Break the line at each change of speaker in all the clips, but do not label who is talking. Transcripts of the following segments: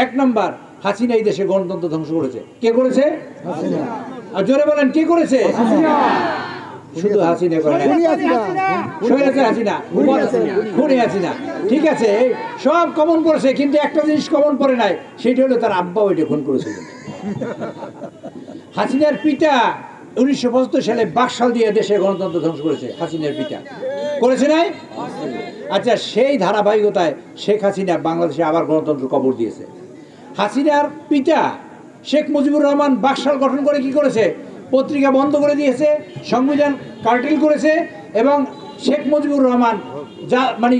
এক নাম্বার, হাসিনা এই দেশে গণতন্ত্র ধ্বংস করেছে। কে করেছে? আর জোরে বলেন, কে করেছে? শুধু হাসিনা করে না, হাসিনা খুনি হাসিনা। ঠিক আছে, সব কমন করেছে, কিন্তু একটা জিনিস কমন করে নাই, সেটা হলো তার আব্বা ওইটা খুন করেছিল। হাসিনার পিতা 1975 সালে বাকশাল দিয়ে দেশে গণতন্ত্র ধ্বংস করেছে। হাসিনার পিতা করেছে নাই? আচ্ছা, সেই ধারাবাহিকতায় শেখ হাসিনা বাংলাদেশে আবার গণতন্ত্র কবর দিয়েছে। হাসিনার পিতা শেখ মুজিবুর রহমান বাকশাল গঠন করে কি করেছে? পত্রিকা বন্ধ করে দিয়েছে, সংবিধান কার্টেল করেছে, এবং শেখ মুজিবুর রহমান যা মানে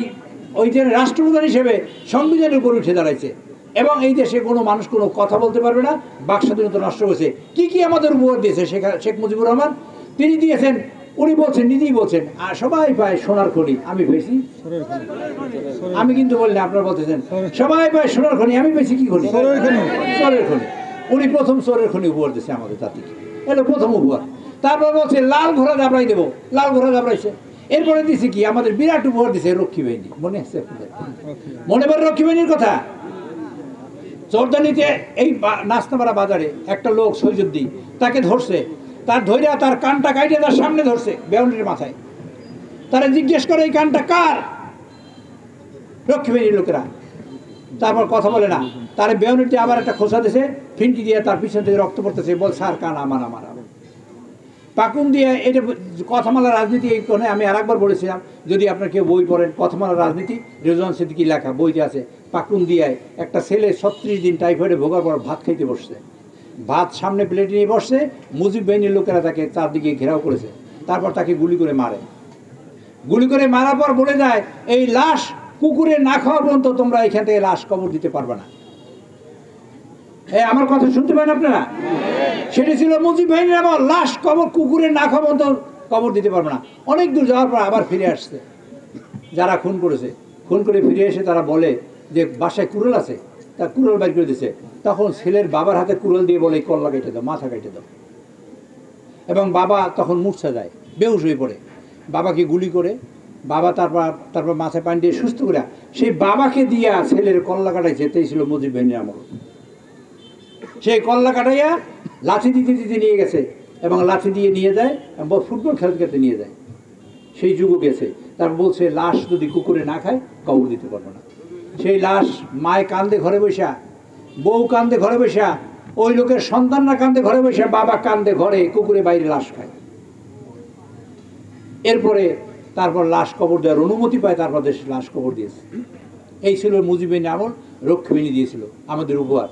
ওই যে রাষ্ট্রপ্রধান হিসেবে সংবিধানের উপর উঠে দাঁড়াইছে, এবং এই দেশে কোনো মানুষ কোনো কথা বলতে পারবে না। বাক স্বাধীনতা নষ্ট করেছে। কি কি আমাদের উপহার দিয়েছে শেখ মুজিবুর রহমান? তিনি দিয়েছেন, উনি বলছেন, নিজেই বলছেন, আর সবাই পায় সোনার খনি, আমি পেয়েছি। আমি কিন্তু বললেন, আপনারা বলতেছেন সবাই পায় সোনার খনি, আমি পেয়েছি কি খনি? চোরের খনি। উনি প্রথম চোরের খনি উপহার দিয়েছে আমাদের জাতিকে, এলো প্রথম উপহার। তারপর বলছে লাল ঘোড়া দাবড়াই দেবো, লাল ঘোড়া দাবড়াইছে। এরপরে দিছে কি? আমাদের বিরাট উপহার দিছে রক্ষী বাহিনী। মনে আছে আপনাদের? মনে পড়ে রক্ষী বাহিনীর কথা? চরদানিতে এই নাস্তামারা বাজারে একটা লোক সৈজুদ্দি, তাকে ধরছে, তার ধৈর্য তার কানটা কাইটে তার সামনে ধরছে বেউনির মাথায়। তারা জিজ্ঞেস করে এই কানটা কার? রক্ষী বাহিনীর লোকেরা। তারপর কথা বলে না, তার বেউনিতে আবার একটা খোসা দিয়েছে, ফিনকি দিয়ে তার পিছন থেকে রক্ত পড়তেছে, বল স্যার কান আমার আমার। পাকুন দিয়ে এটা কথামালা রাজনীতি। এই কোণে আমি আর একবার বলেছিলাম, যদি আপনার কেউ বই পড়েন, কথামালা রাজনীতি, রেজওয়ান সিদ্দিকী লেখা বইতে আছে। পাকুন দিয়ে একটা ছেলে 36 দিন টাইফয়েডে ভোগার পর ভাত খাইতে বসছে, ভাত সামনে প্লেটে নিয়ে বসছে, মুজিব বাহিনীর লোকেরা তাকে চারদিকে ঘেরাও করেছে। তারপর তাকে গুলি করে মারে। গুলি করে মারার পর বলে যায়, এই লাশ কুকুরে না খাওয়া পর্যন্ত তোমরা এখান থেকে লাশ কবর দিতে পারবে না। আমার কথা শুনতে পারেন আপনারা? সেটা ছিল মুজিব বাহিনীর আমল। লাশ কবর কুকুরে না খাওয়া পর্যন্ত কবর দিতে পারবে না। অনেক দূর যাওয়ার পর আবার ফিরে আসছে যারা খুন করেছে। খুন করে ফিরে এসে তারা বলে যে বাসায় কুড়াল আছে, তা কুড়াল বাইর করে দিছে। তখন ছেলের বাবার হাতে কুড়াল দিয়ে বলে কল্লা কেটে দাও, মাথা কেটে দাও। এবং বাবা তখন মূর্ছা যায়, বেহুশ হয়ে পড়ে। বাবাকে গুলি করে, বাবা তারপর মাথায় পানি দিয়ে সুস্থ করে সেই বাবাকে দিয়া ছেলের কল্লা কাটাইছে। এটাই ছিল মুজিব বাহিনীর আমল। সেই কল্লা কাটাইয়া লাঠি দিতে দিতে নিয়ে গেছে, এবং লাঠি দিয়ে নিয়ে যায়, ফুটবল খেলতে খেলতে নিয়ে যায়। সেই যুগ গেছে। তারপর বলছে লাশ যদি কুকুরে না খায় কবর দিতে পারবো না। সেই লাশ মায় কান্দে ঘরে বসা, বউ কান্দে ঘরে বসা, ওই লোকের সন্তানরা কান্দে ঘরে বসা, বাবা কান্দে ঘরে, কুকুরে বাইরে লাশ খায়। এরপরে তারপর লাশ কবর দেওয়ার অনুমতি পায়, তারপর দেশে লাশ কবর দিয়েছে। এই ছিল মুজিব বাহিনী আমল। রক্ষী বাহিনী দিয়েছিল আমাদের উপহার।